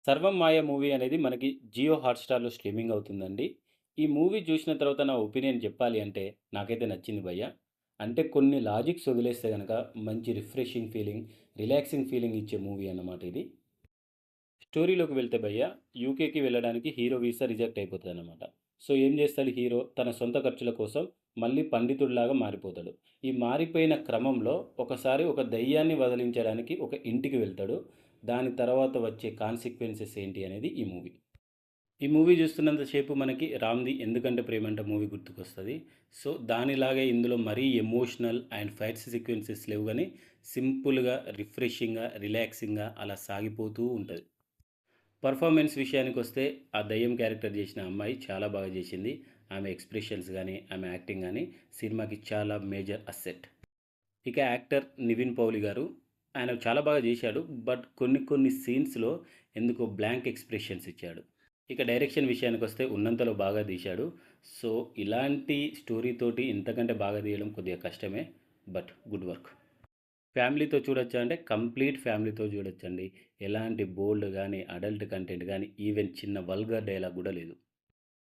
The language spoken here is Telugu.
'సర్వం మాయ' మూవీ అనేది మనకి జియో హాట్‌స్టార్‌లో స్ట్రీమింగ్ అవుతుందండి. ఈ మూవీ చూసిన తర్వాత నా ఒపీనియన్ చెప్పాలి అంటే నాకైతే నచ్చింది భయ్యా. అంటే కొన్ని లాజిక్స్ వదిలేస్తే గనక మంచి రిఫ్రెషింగ్ ఫీలింగ్, రిలాక్సింగ్ ఫీలింగ్ ఇచ్చే మూవీ అన్నమాట ఇది. స్టోరీలోకి వెళ్తే భయ్యా, యూకేకి వెళ్ళడానికి హీరో వీసా రిజెక్ట్ అయిపోతదనమాట. సో, ఏం చేస్తాడు హీరో తన సొంత ఖర్చుల కోసం మళ్ళీ పండితుడిలాగా మారిపోతాడు. ఈ మారిపోయిన క్రమంలో ఒకసారి ఒక దెయ్యాన్ని వదిలించడానికి ఒక ఇంటికి వెళ్తాడు. దాని తర్వాత వచ్చే కాన్సిక్వెన్సెస్ ఏంటి అనేది ఈ మూవీ. ఈ మూవీ చూస్తున్నంత సేపు మనకి 'రామ్‌ది ఎందుకంటే ప్రేమంట' మూవీ గుర్తుకొస్తది. సో, దానిలాగే ఇందులో మరీ ఎమోషనల్ అండ్ ఫైట్స్ సీక్వెన్సెస్ లేవు గానీ, సింపుల్‌గా, రిఫ్రెషింగ్‌గా, రిలాక్సింగ్‌గా అలా సాగిపోతూ ఉంటది. పర్ఫార్మెన్స్ విషయానికొస్తే ఆ దెయ్యం క్యారెక్టర్ చేసిన అమ్మాయి చాలా బాగా చేసింది. ఆమె ఎక్స్‌ప్రెషన్స్ గానీ, ఆమె యాక్టింగ్ గానీ సినిమాకి చాలా మేజర్ అసెట్. ఇక యాక్టర్ నివిన్ పౌలి గారు ఆయన చాలా బాగా చేశాడు. బట్ కొన్ని కొన్ని సీన్స్‌లో ఎందుకో బ్లాంక్ ఎక్స్‌ప్రెషన్స్ ఇచ్చాడు. ఇక డైరెక్షన్ విషయానికొస్తే ఉన్నంతలో బాగా తీశాడు. సో, ఇలాంటి స్టోరీతోటి ఇంతకంటే బాగా తీయడం కొద్దిగా కష్టమే. But good work. ఫ్యామిలీతో చూడొచ్చా అంటే కంప్లీట్ ఫ్యామిలీతో చూడొచ్చండి. ఎలాంటి బోల్డ్ గాని, అడల్ట్ కంటెంట్ గాని, ఈవెన్ చిన్న వల్గర్ డైలాగ్ గూడా లేదు.